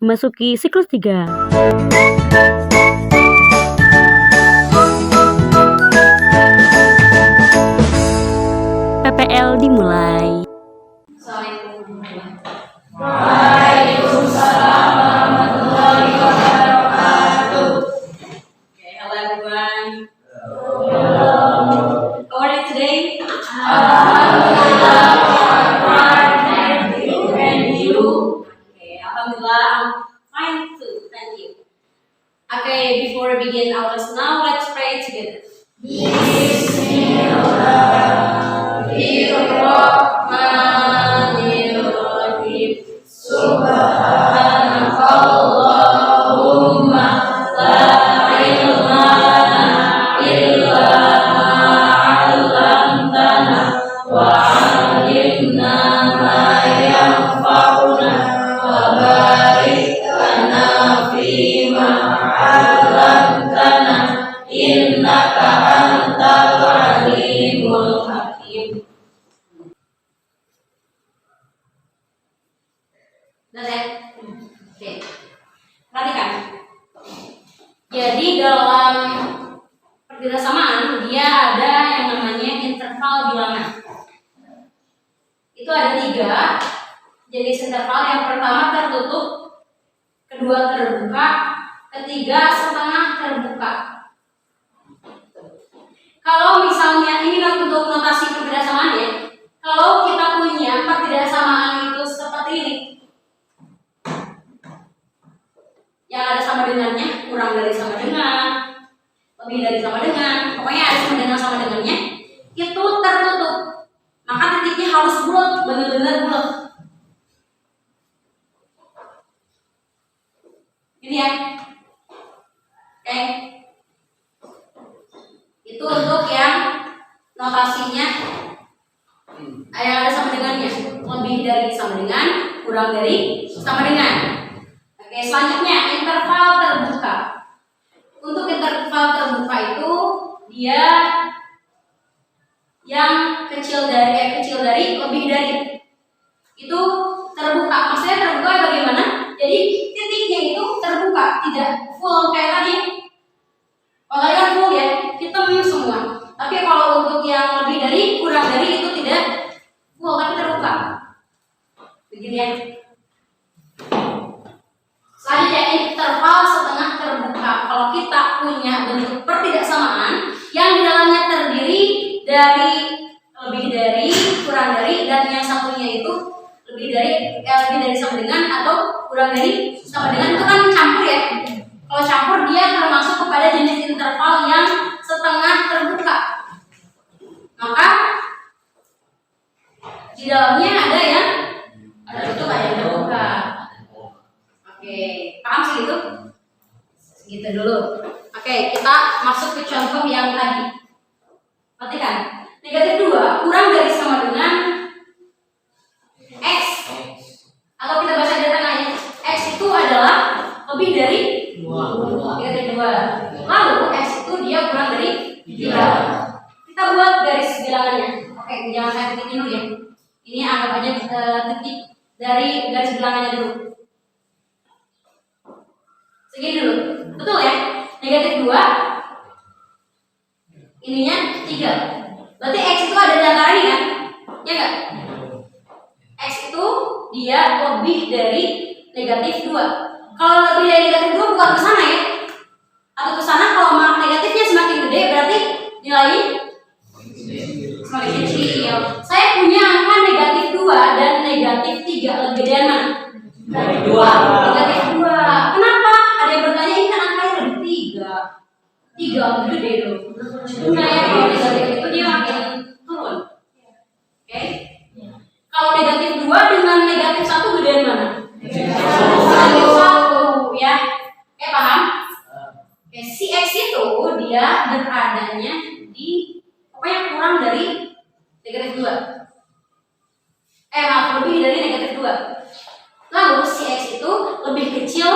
memasuki siklus 3. PPL dimulai. Waalaikumsalam warahmatullahi wabarakatuh. Okay, hello everyone. Hello. How are you today? Alhamdulillah. Thank you. And you? Okay, Alhamdulillah. I'm fine too. Thank you. Okay, before we begin our lesson now, let's pray together. Bismillahirrahmanirrahim. Subhanakallahumma la ilma lana illa ma 'allamtana wa 'allimna ma yanfa'una wa barik lana fima 'allamtana innaka antal alimul hakim. Udah ya? Oke. Perhatikan. Jadi dalam pergerasamaan dia ada yang namanya interval bilangan. Itu ada 3 jenis interval. Yang pertama tertutup, kedua terbuka, ketiga setengah terbuka. Kalau misalnya ini kan untuk notasi pergerasamaan ya. Kalau kita punya pergerasamaan itu seperti ini, yang ada sama dengannya, kurang dari sama dengan, lebih dari sama dengan, pokoknya ada sama dengannya, itu tertutup. Maka titiknya harus bulat, benar-benar bulat. Ini ya. Oke. Itu untuk yang notasinya yang ada sama dengannya, lebih dari sama dengan, kurang dari sama dengan. Oke, selanjutnya interval terbuka. Untuk interval terbuka itu dia yang kecil dari lebih dari itu terbuka. Maksudnya terbuka bagaimana? Jadi titiknya itu terbuka, tidak full kayak tadi. Kalau tadi kan full ya, hitam semua. Tapi kalau untuk yang lebih dari, kurang dari itu tidak full tapi terbuka. Begini ya. Selanjutnya interval setengah terbuka. Kalau kita punya bentuk pertidaksamaan yang di dalamnya terdiri dari lebih dari, kurang dari, dan yang satunya itu lebih dari sama dengan atau kurang dari sama dengan, itu kan campur ya. Kalau campur dia termasuk kepada jenis interval yang setengah terbuka. Maka di dalamnya ada yang tertutup, ada yang terbuka. Oke, paham segitu? Segitu dulu. Oke, kita masuk ke contoh yang tadi. Perhatikan, negatif 2 kurang dari sama dengan X. Atau kita baca di tengahnya, X itu adalah lebih dari 2. Negatif 2. Lalu X itu dia kurang dari 3. Kita buat garis bilangannya. Oke, jangan saya titikin dulu ya. Ini anggap aja titik dari garis bilangannya dulu. Segini dulu, betul ya? Negatif 2, ininya 3. Berarti X itu ada di antara ini kan? Ya enggak? X itu dia lebih dari negatif 2. Kalau lebih dari negatif 2 bukan ke sana ya? Atau ke sana, kalau negatifnya semakin gede berarti nilainya semakin kecil. Saya punya angka negatif 2 dan negatif 3, lebih gedean mana? Negatif 2. Negatif 2. Kenapa? Ada yang bertanya, ini kan angkanya lebih 3 lebih gede dong. Sebenarnya kalau negatif itu dia makin turun. Oke? Kalau negatif 2 dengan negatif 1 gedean mana? Negatif 1 ya. Oke, paham? Oke, si X itu dia beradanya di pokoknya kurang dari negatif 2. Maaf, lebih dari negatif 2. Lalu si X itu lebih kecil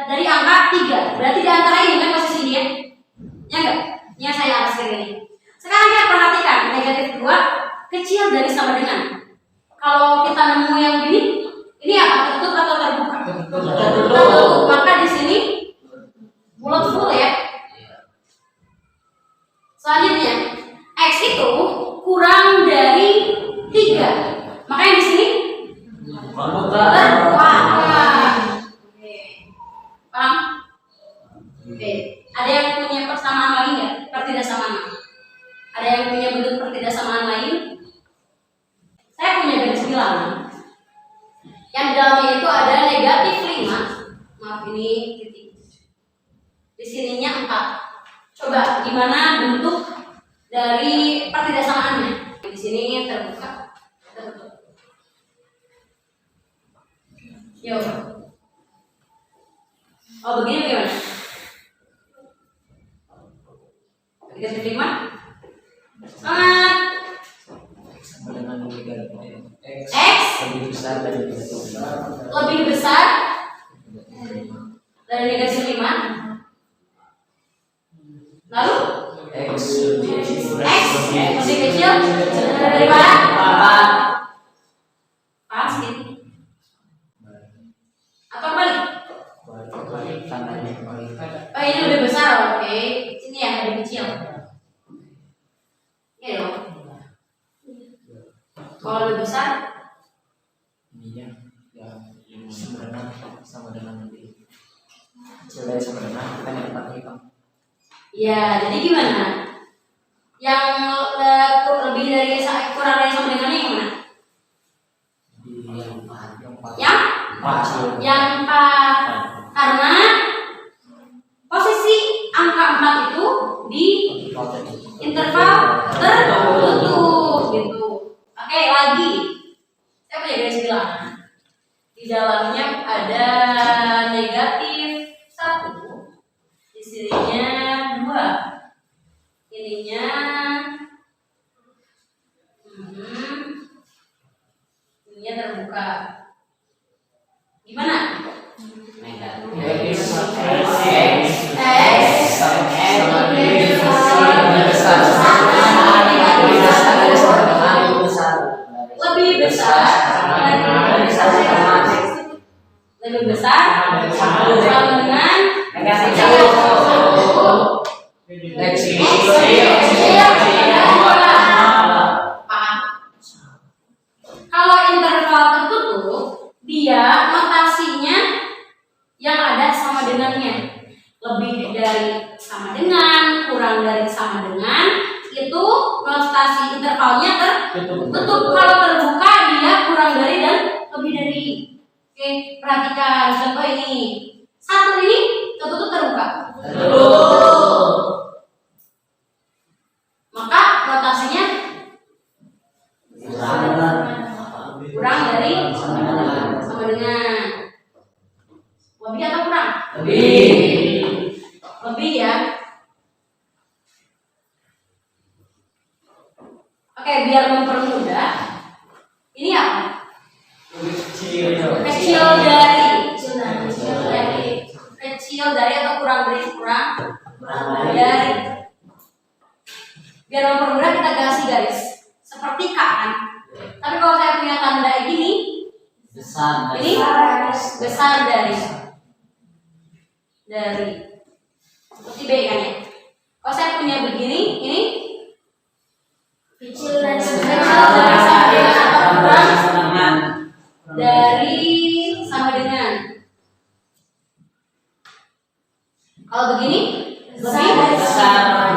dari angka 3. Berarti di antara ini kan posisi dia. Ya enggak? Yang saya arsir ini. Sekarang kita perhatikan negatif 2 kecil dari sama dengan. Kalau kita nemu yang gini, ini apa? Tertutup atau terbuka? Terbuka. Oke. Paham? Oke. Ada yang punya persamaan lain nggak? Pertidaksamaan. Ada yang punya bentuk pertidaksamaan lain? Saya punya garis bilangan. Yang di dalamnya itu ada negatif 5. Maaf, ini titik. Di sininya 4. Coba gimana bentuk dari pertidaksamaannya? Di sini terbuka, tertutup. Yuk. Oh, begini bagaimana? Negatif 5. Semangat. X lebih besar dari negatif 5. Lalu X lebih kecil daripada 4. Pas gitu. Atau balik? Oh, ini lebih besar, oke. Sini yang lebih kecil. Iya dong. Kalau lebih besar, ini yang sebenarnya sama dengan nanti cewek sebenarnya kita yang dapat hitam. ya, jadi gimana? Yang lebih dari kurang dari sama dengannya yang mana? Yang 4. Karena posisi angka 4 itu di interval tertutup gitu. Oke, lagi. Saya punya garis bilangan. Di dalamnya ada negatif 1. Di sininya 2. Ininya ininya terbuka. Gimana? Lebih besar sama dengan kalau interval tertutup, dia notasinya yang ada sama dengannya. Lebih dari sama dengan, kurang dari sama dengan, itu notasi intervalnya tertutup. Kalau terbuka, dia kurang dari dan lebih dari. Oke, perhatikan contoh ini. 1 ini tertutup terbuka. Maka notasinya kurang dari sama dengan. Lebih atau kurang? Lebih ya. Oke, biar mempermudah, ini apa? Kecil dari atau kurang dari. Biar mempermudah kita kasih garis seperti K kan. Tapi kalau saya punya tanda gini, ini besar dari seperti B kan ya. Kalau saya punya begini, ini kecil dari sama dengan atau kurang dari sama dengan. Kalau begini lebih besar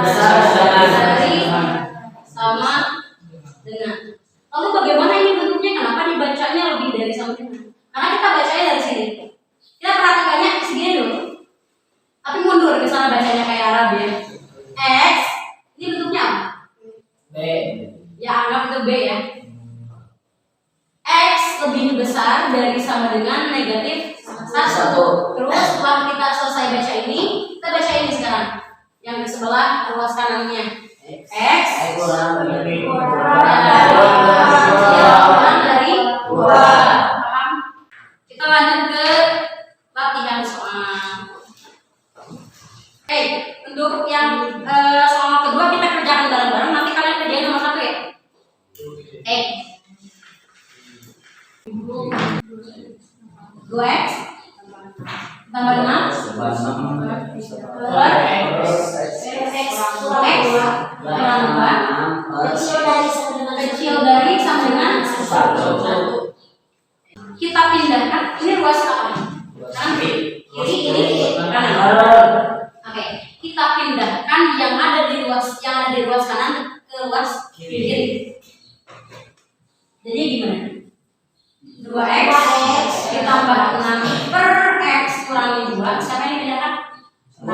dari sama dengan. Lalu bagaimana ini bentuknya? Kenapa dibacanya lebih dari sama dengan? Karena kita bacanya dari sini. Kita perhatikannya segini dulu. Tapi mundur ke sana bacanya kayak Arab ya. X ini bentuknya apa? B. Ya, anggap itu B ya. X lebih besar dari sama dengan negatif 1. Terus setelah kita selesai baca ini, kita baca ini sekarang. Yang di sebelah ruas kanannya. X kurang dari 2. Paham? Kita lanjut ke latihan soal. Oke, untuk yang soal kedua kita kerjakan bareng-bareng. Nanti kalian kerjain nomor 1 ya. X 2x tambah dengan x kurang 2 kecil dari sama dengan 1. kita pindahkan. Ini ruas apa? Kanan, kiri, ini kanan. Oke, kita pindahkan yang ada di ruas kanan ke ruas kiri. Jadi gimana? 2x ditambah 6 per x kurangi 2. Siapa yang dipindahkan? 2.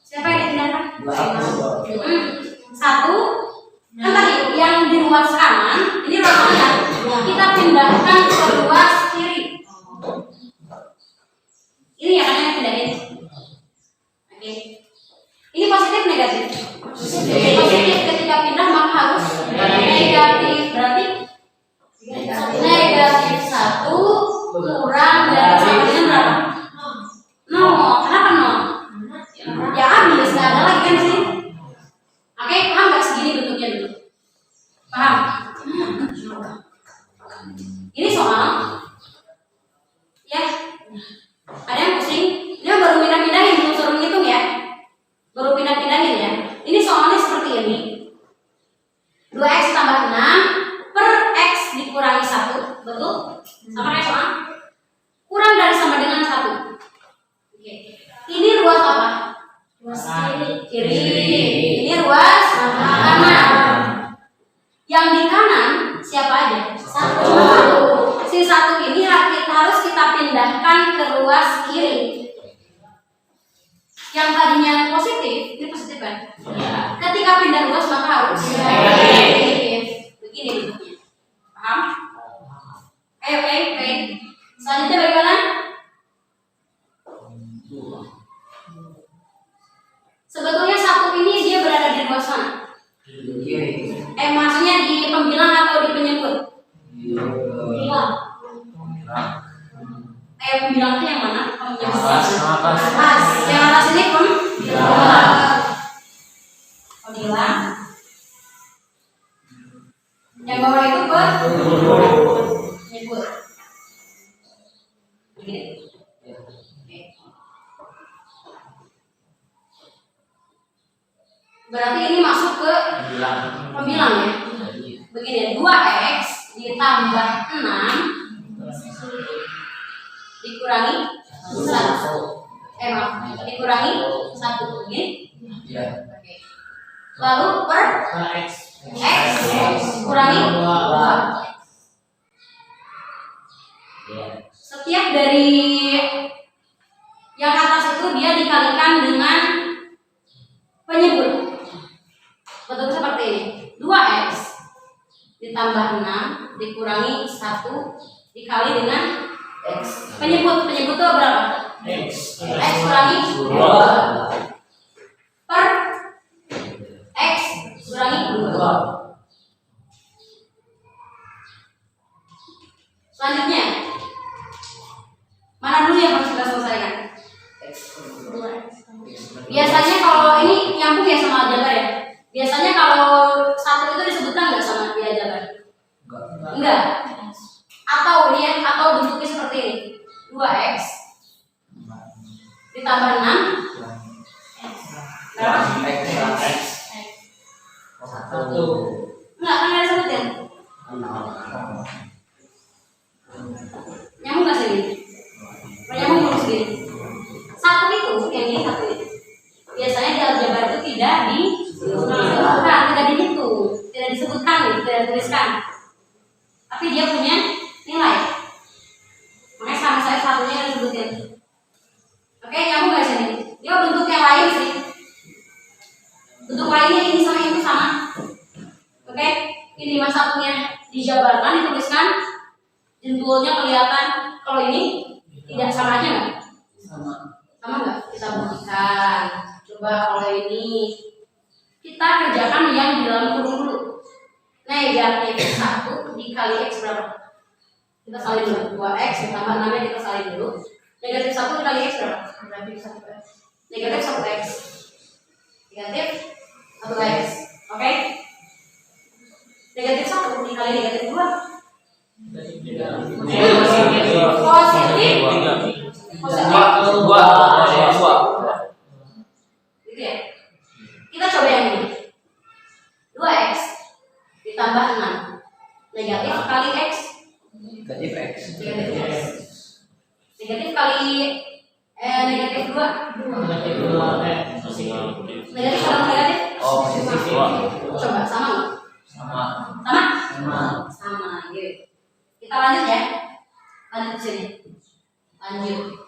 Siapa yang dipindahkan? 1. Kan tadi yang di ruas kanan, ini ruas kanan, kita pindahkan ke ruas kiri. Ini ya kan yang pindahin. Oke. Ini positif negatif? Positif ketika pindah maka harus negatif. Berarti negatif 1 kurang dari sama dengan berapa? 0. Kenapa 0? Ya habis, nggak ada lagi kan di sini. Oke, paham nggak segini bentuknya dulu? Paham? Ini soal ya. Ada yang pusing? Dia baru pindah-pindahin, belum suruh ngitung ya. Baru pindah-pindahin ya. Ini soalnya seperti ini. 2x tambah 6 per x dikurangi 1. Betul? Sama kayak soal? Kurang dari sama dengan 1. Oke. Ini ruas apa? Ruas kiri. Ini ruas kanan. Yang di kanan siapa aja? 1. Si 1 ini harus kita pindahkan ke ruas kiri. Yang tadinya positif, ini positif kan? Ya. Ketika pindah ruas maka harus negatif. Begini bentuknya. Paham? Oke. Selanjutnya bagaimana? Sebetulnya 1 ini dia berada di ruas mana? Maksudnya di pembilang atau di penyebut? Pembilang. Pembilang itu yang mana? Atas. Yang atas ini pembilang. Yang bawah itu penyebut. Begini. Berarti ini masuk ke pembilang ya. Begini, 2x ditambah 6 dikurangi 1. Dikurangi 1 begini. Oke. Lalu per x kurangi 2. Setiap dari yang atas itu dia dikalikan dengan penyebut. Bentuknya seperti ini. 2x ditambah 6 dikurangi 1 dikali dengan x. Penyebut itu berapa? X kurangi 2 per x kurangi 2. Selanjutnya, mana dulu yang harus kita selesaikan? Biasanya kalau ini nyambung ya sama aljabar ya. Biasanya kalau 1 itu disebutkan nggak sama di aljabar? Enggak. Atau ini atau bentuknya seperti ini. 2x ditambah 6 berapa? Enggak, kan ada sebutin. Nyambung nggak sih? Nyambung belum sih? 1 itu, yang ini 1 ini. Biasanya di aljabar itu tidak disebutkan, tidak dihitung, tidak disebutkan, tidak dituliskan. Tapi dia punya nilai. Makanya sama saya 1-nya yang disebutin. Oke, nyambung nggak sini? Dia bentuk yang lain sih. Bentuk lainnya ini sama itu sama. Oke, ini mas 1-nya dijabarkan, dituliskan, jendulnya kelihatan. Kalau ini tidak sama aja nggak? Sama nggak? Kita buktikan. Coba kalau ini kita kerjakan yang di dalam kurung dulu. Negatif 1 dikali x berapa? Kita salin dulu. 2x ditambah 6 kita salin dulu. Negatif 1 dikali x berapa? Negatif 1x. Negatif 1x. Oke? Negatif 1 dikali negatif 2. Positif. Gitu ya. Kita coba yang ini. 2x ditambah 6 Negatif kali X. Negatif X. Negatif X. Negatif kali negatif 2. Negatif 2 Negatif sama negatif? Oh, positif 2. Coba sama nggak? Sama. Sama? Sama, gitu. Kita lanjut ya. Lanjut ke sini. Lanjut.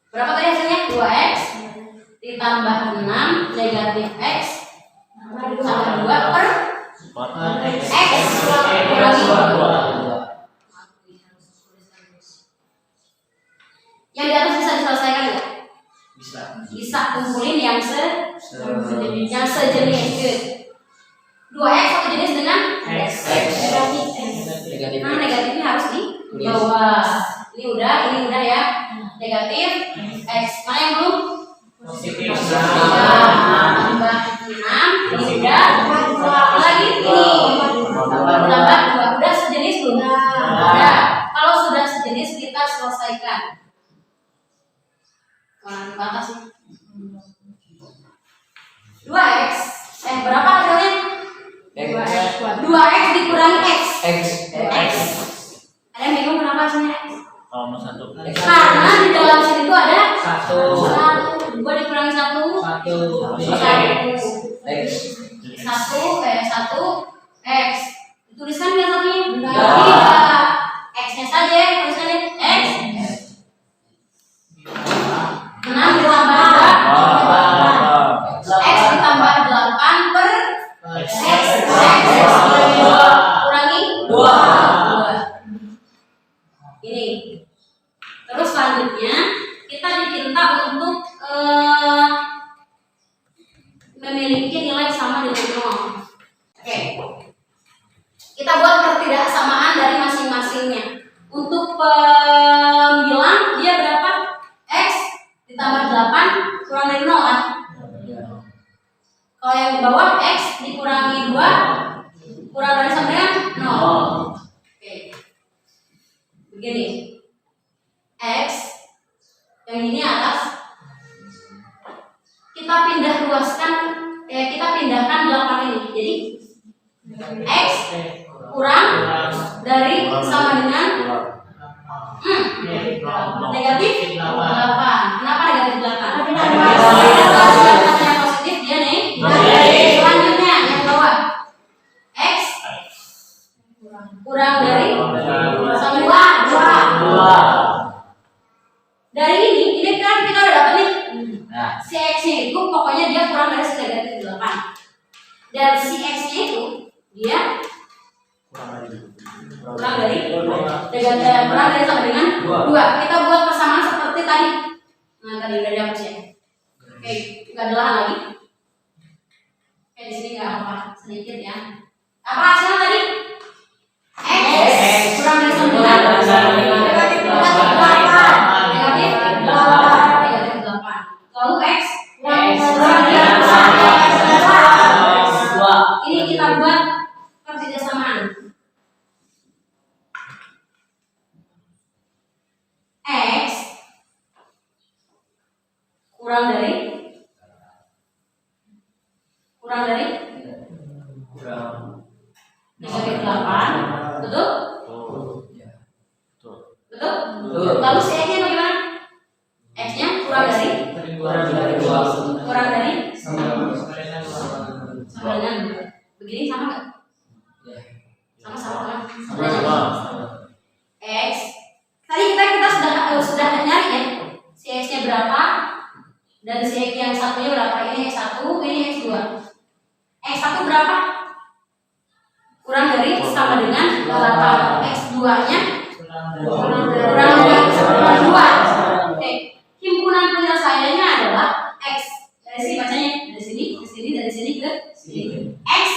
Berapa tadi hasilnya? 2x ditambah 6 negatif x tambah 2 per x kurangi 2. Yang di atas bisa diselesaikan nggak? Bisa. Bisa kumpulin yang sejenis. Gitu. 2x satu jenis dengan x. Negatif Nah, negatifnya harus di bawah. Ini udah ya. Negatif x. Mana yang belum? positif Tambah 6. Ini udah. Lagi ini. Tambah 2. Udah sejenis belum? Udah. Kalau sudah sejenis kita selesaikan. Mana ke atas sih? 2x. Berapa hasilnya? 2x dikurangi x. X. Ada yang bingung kenapa hasilnya x? kalau mau 1 Karena di dalam sini tuh ada 1 2 dikurangi 1 X. 1 x. Dituliskan nggak satunya? Ya. X-nya saja ya, tuliskan x. 6 ditambah 2 x ditambah 8 per x kurangi 2. Ini. Terus selanjutnya kita diminta untuk memiliki nilai sama dengan 0. Oke. Kita buat ketidaksamaan dari masing-masingnya. Untuk pembilang dia berapa? X ditambah 8 kurang dari 0 kan? Kalau yang di bawah x dikurangi 2 kurang dari sama dengan 0. Oke. Begini. X yang ini atas kita kita pindahkan 8 ini. Jadi x kurang dari sama dengan negatif 8. Kenapa negatif 8? Yang positif dia nih. Selanjutnya yang bawah x kurang dari sama dengan 2. Dari ini kan kita udah dapat nih. Si x-nya itu pokoknya dia kurang dari si negatif 8. Dan si x-nya itu dia kurang dari sama dengan 2. Kita buat persamaan seperti tadi. Nah, tadi udah dihapus ya. Oke, nggak ada lahan lagi. Oke, di sini nggak apa sedikit ya. Apa hasilnya tadi? X kurang dari sama dengan negatif 8. Negatif 8. Lalu x kurang dari ini kita buat persamaan. X kurang dari negatif 8. Betul? Betul? Lalu si x-nya bagaimana? X-nya kurang dari sama dengan begini sama nggak? Sama. X tadi kita sudah nyari ya si x-nya berapa dan si x yang satunya berapa. Ini x1, ini x2. X1 berapa? Kurang dari sama dengan 8. X2-nya kurang dari 2. Oke, himpunan penyelesaiannya adalah x. Dari sini bacanya, dari sini ke sini, dari sini ke sini. X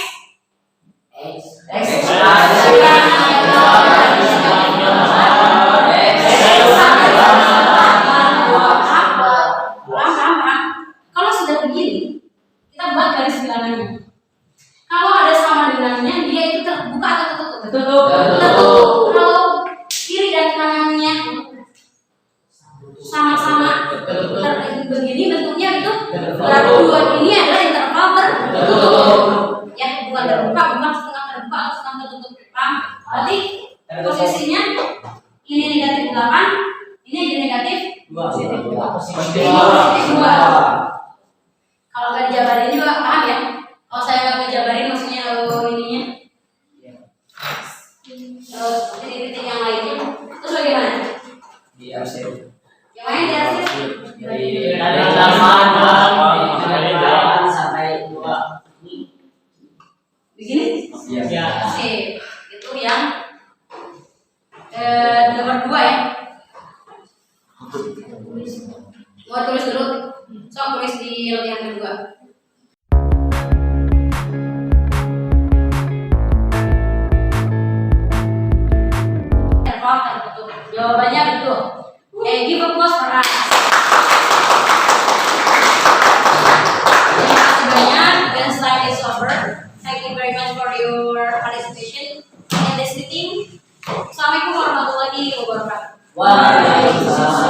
kalau sudah begini, kita buat garis bilangannya. Kalau ada sama dengannya, dia itu terbuka atau tertutup? Tertutup. Kalau kiri dan kanannya sama-sama begini bentuknya itu berarti dua ini adalah interval tertutup. Ya, bukan terbuka, bukan setengah terbuka. terbuka atau sedang tertutup. Paham? Berarti posisinya ini negatif 8, ini jadi negatif Positif 2. Kalau nggak dijabarin juga, paham ya? Kalau saya nggak ngejabarin maksudnya ininya titik-titik yang lainnya. Terus bagaimana? di arsip Yang lain di arsip? Dari 8 dari 8 sampai 2. Begini? Iya. Oke, itu yang nomor 2 ya. Mau tulis dulu, tulis di latihan kedua. Jawabannya betul. Give applause for us. Terima kasih banyak. Dan slide is over. Thank you very much for your participation in this meeting. Assalamualaikum warahmatullahi wabarakatuh. Waalaikumsalam.